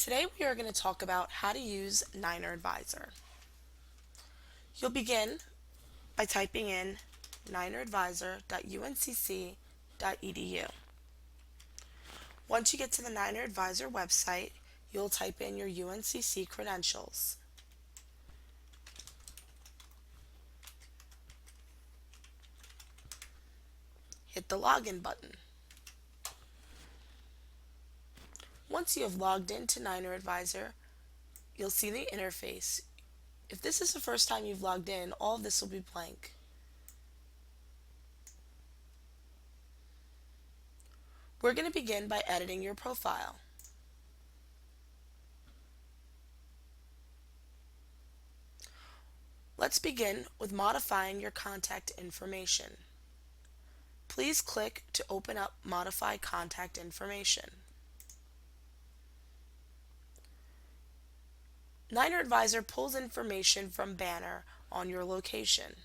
Today we are going to talk about how to use Nineradvisor. You'll begin by typing in nineradvisor.uncc.edu. Once you get to the Nineradvisor website, you'll type in your UNCC credentials. Hit the login button. Once you have logged into Nineradvisor, you'll see the interface. If this is the first time you've logged in, all of this will be blank. We're going to begin by editing your profile. Let's begin with modifying your contact information. Please click to open up Modify Contact Information. Nineradvisor pulls information from Banner on your location.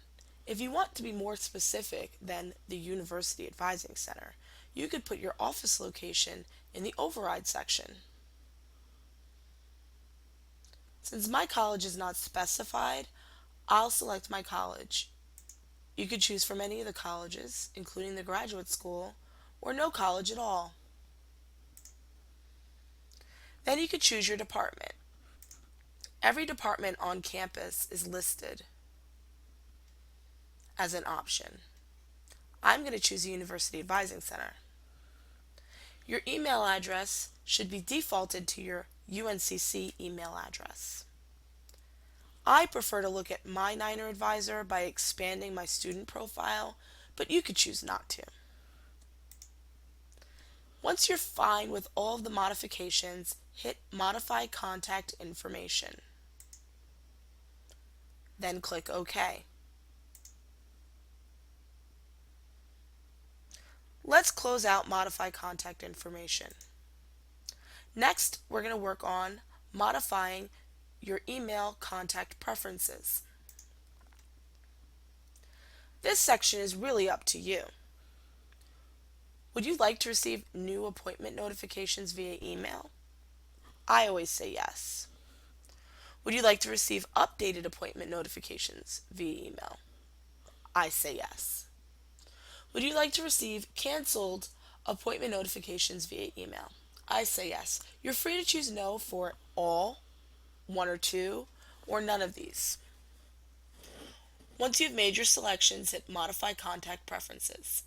If you want to be more specific than the University Advising Center, you could put your office location in the Override section. Since my college is not specified, I'll select my college. You could choose from any of the colleges, including the graduate school, or no college at all. Then you could choose your department. Every department on campus is listed as an option. I'm going to choose the University Advising Center. Your email address should be defaulted to your UNCC email address. I prefer to look at my Nineradvisor by expanding my student profile, but you could choose not to. Once you're fine with all of the modifications, hit Modify Contact Information. Then click OK. Let's close out Modify Contact Information. Next, we're going to work on modifying your email contact preferences. This section is really up to you. Would you like to receive new appointment notifications via email? I always say yes. Would you like to receive updated appointment notifications via email? I say yes. Would you like to receive canceled appointment notifications via email? I say yes. You're free to choose no for all, one or two, or none of these. Once you've made your selections, hit Modify Contact Preferences.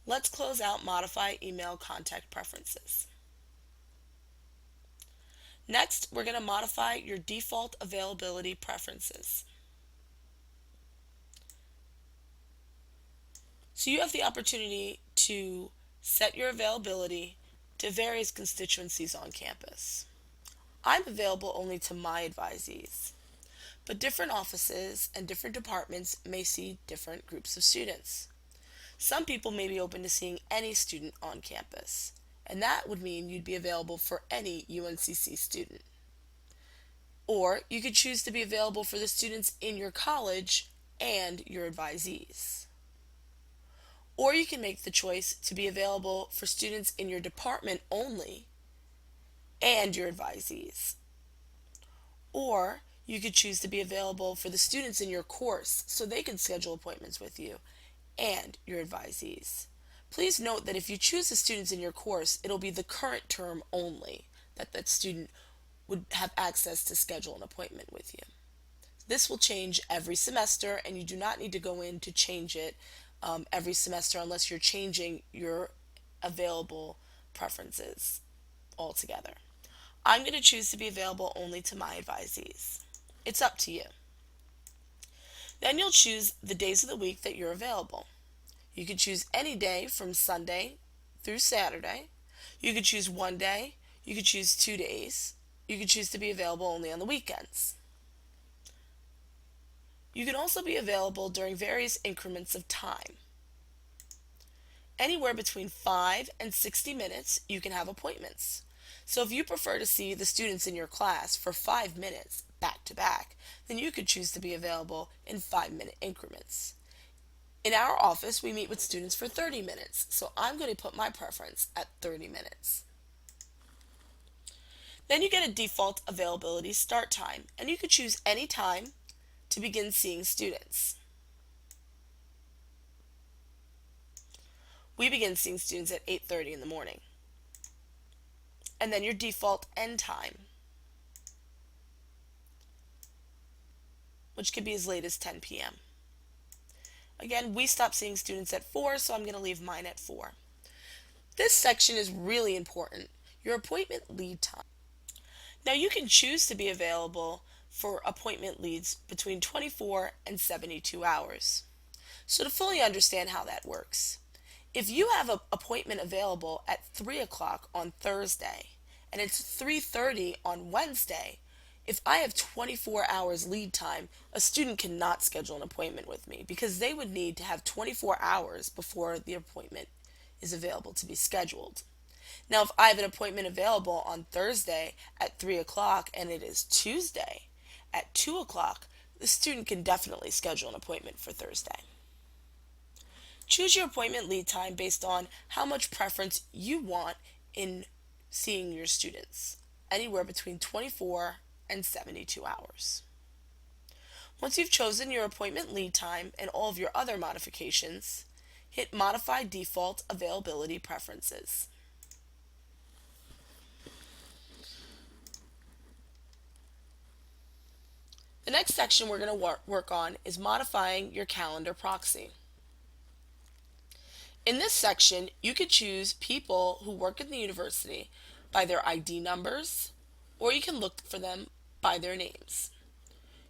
Let's close out Modify Email Contact Preferences. Next, we're going to modify your default availability preferences. So you have the opportunity to set your availability to various constituencies on campus. I'm available only to my advisees, but different offices and different departments may see different groups of students. Some people may be open to seeing any student on campus, and that would mean you'd be available for any UNCC student. Or you could choose to be available for the students in your college and your advisees. Or you can make the choice to be available for students in your department only and your advisees. Or you could choose to be available for the students in your course so they can schedule appointments with you and your advisees. Please note that if you choose the students in your course, it'll be the current term only that student would have access to schedule an appointment with you. This will change every semester, and you do not need to go in to change it every semester unless you're changing your available preferences altogether. I'm going to choose to be available only to my advisees. It's up to you. Then you'll choose the days of the week that you're available. You could choose any day from Sunday through Saturday. You could choose one day. You could choose 2 days. You could choose to be available only on the weekends. You can also be available during various increments of time. Anywhere between 5 and 60 minutes, you can have appointments. So if you prefer to see the students in your class for 5 minutes back to back, then you could choose to be available in 5-minute increments. In our office, we meet with students for 30 minutes, so I'm going to put my preference at 30 minutes. Then you get a default availability start time, and you can choose any time to begin seeing students. We begin seeing students at 8:30 in the morning. And then your default end time, which could be as late as 10 p.m. Again, we stop seeing students at 4, so I'm going to leave mine at 4. This section is really important, your appointment lead time. Now you can choose to be available for appointment leads between 24 and 72 hours. So to fully understand how that works, if you have an appointment available at 3 o'clock on Thursday and it's 3:30 on Wednesday, if I have 24 hours lead time, a student cannot schedule an appointment with me because they would need to have 24 hours before the appointment is available to be scheduled. Now, if I have an appointment available on Thursday at 3 o'clock and it is Tuesday at 2 o'clock, the student can definitely schedule an appointment for Thursday. Choose your appointment lead time based on how much preference you want in seeing your students, anywhere between 24 and 72 hours. Once you've chosen your appointment lead time and all of your other modifications, hit Modify Default Availability Preferences. The next section we're going to work on is modifying your calendar proxy. In this section, you could choose people who work in the university by their ID numbers, or you can look for them by their names.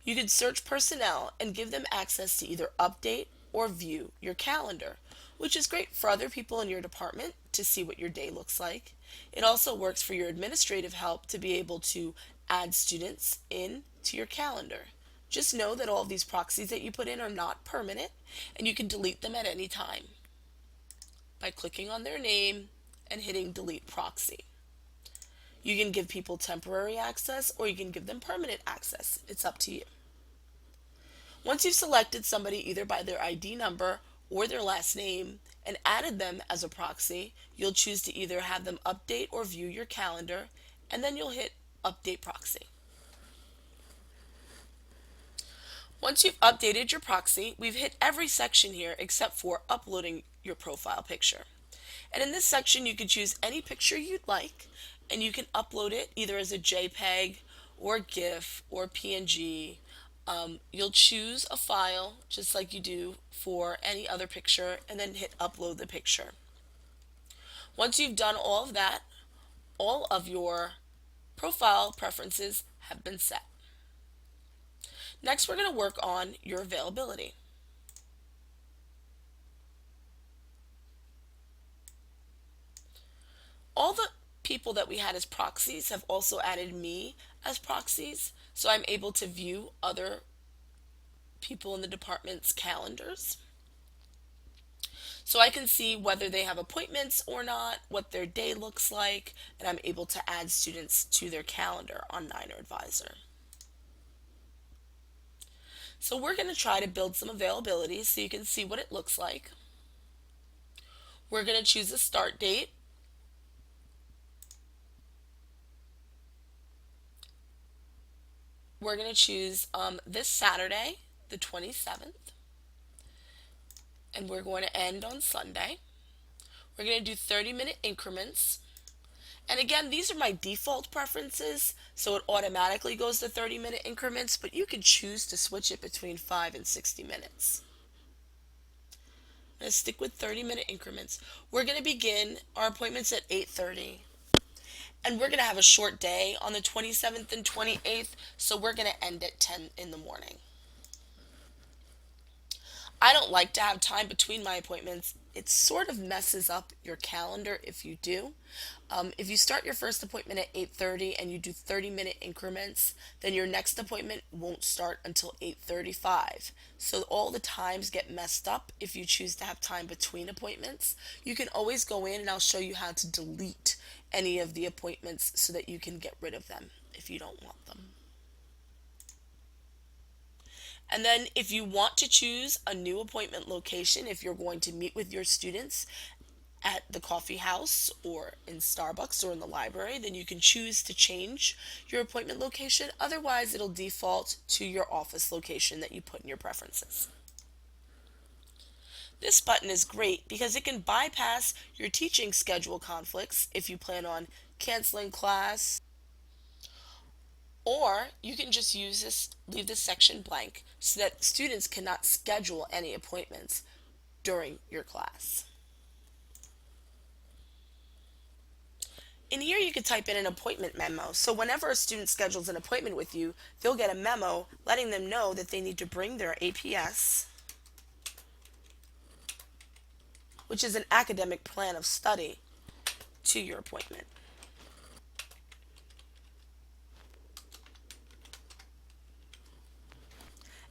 You could search personnel and give them access to either update or view your calendar, which is great for other people in your department to see what your day looks like. It also works for your administrative help to be able to add students in to your calendar. Just know that all of these proxies that you put in are not permanent, and you can delete them at any time by clicking on their name and hitting Delete Proxy. You can give people temporary access or you can give them permanent access. It's up to you. Once you've selected somebody either by their ID number or their last name and added them as a proxy, you'll choose to either have them update or view your calendar, and then you'll hit Update Proxy. Once you've updated your proxy, we've hit every section here except for uploading your profile picture. And in this section, you can choose any picture you'd like, and you can upload it either as a JPEG or GIF or PNG. You'll choose a file just like you do for any other picture, and then hit Upload the picture. Once you've done all of that, all of your profile preferences have been set. Next, we're going to work on your availability. All the people that we had as proxies have also added me as proxies, so I'm able to view other people in the department's calendars. So I can see whether they have appointments or not, what their day looks like, and I'm able to add students to their calendar on Nineradvisor. So we're going to try to build some availability so you can see what it looks like. We're going to choose a start date. We're going to choose this Saturday, the 27th, and we're going to end on Sunday. We're going to do 30-minute increments. And again, these are my default preferences, so it automatically goes to 30-minute increments, but you can choose to switch it between 5 and 60 minutes. I'm going to stick with 30-minute increments. We're going to begin our appointments at 8:30. And we're going to have a short day on the 27th and 28th, so we're going to end at 10 in the morning. I don't like to have time between my appointments. It sort of messes up your calendar if you do. If you start your first appointment at 8:30 and you do 30-minute increments, then your next appointment won't start until 8:35. So all the times get messed up if you choose to have time between appointments. You can always go in and I'll show you how to delete any of the appointments so that you can get rid of them if you don't want them. And then if you want to choose a new appointment location, if you're going to meet with your students at the coffee house or in Starbucks or in the library, then you can choose to change your appointment location. Otherwise, it'll default to your office location that you put in your preferences. This button is great because it can bypass your teaching schedule conflicts if you plan on canceling class, or you can just leave this section blank so that students cannot schedule any appointments during your class. In here you could type in an appointment memo. So whenever a student schedules an appointment with you, they'll get a memo letting them know that they need to bring their APS, which is an academic plan of study, to your appointment.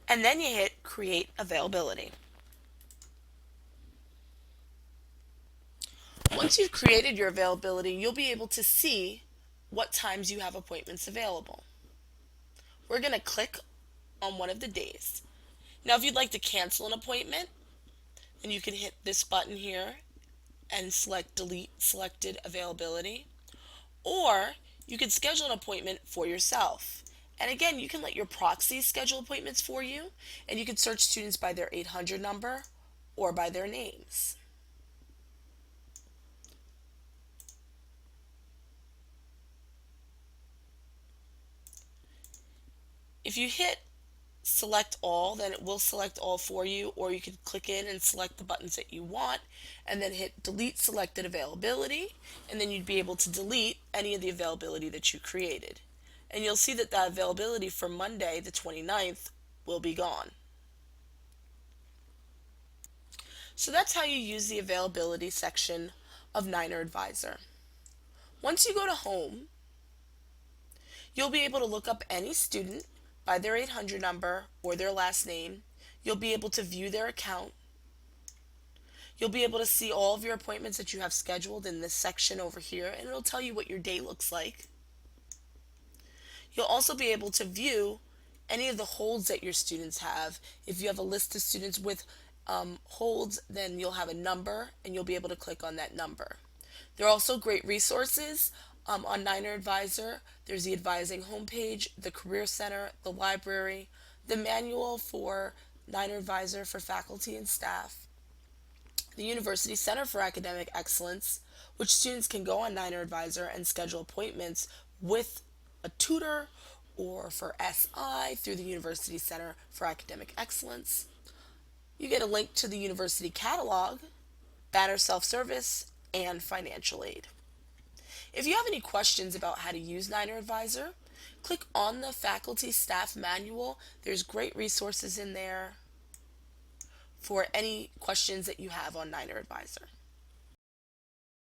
And then you hit Create Availability. Once you've created your availability, you'll be able to see what times you have appointments available. We're going to click on one of the days. Now, if you'd like to cancel an appointment, then you can hit this button here and select Delete Selected Availability. Or you can schedule an appointment for yourself. And again, you can let your proxy schedule appointments for you, and you can search students by their 800 number or by their names. If you hit Select All, then it will select all for you, or you can click in and select the buttons that you want and then hit Delete Selected Availability, and then you'd be able to delete any of the availability that you created. And you'll see that that availability for Monday the 29th will be gone. So that's how you use the availability section of Nineradvisor. Once you go to Home, you'll be able to look up any student by their 800 number or their last name. You'll be able to view their account. You'll be able to see all of your appointments that you have scheduled in this section over here, and it'll tell you what your day looks like. You'll also be able to view any of the holds that your students have. If you have a list of students with holds, then you'll have a number and you'll be able to click on that number. There are also great resources on Nineradvisor. There's the advising homepage, the career center, the library, the manual for Nineradvisor for faculty and staff, the University Center for Academic Excellence, which students can go on Nineradvisor and schedule appointments with a tutor or for SI through the University Center for Academic Excellence. You get a link to the university catalog, banner self-service, and financial aid. If you have any questions about how to use Nineradvisor, click on the faculty staff manual. There's great resources in there for any questions that you have on Nineradvisor.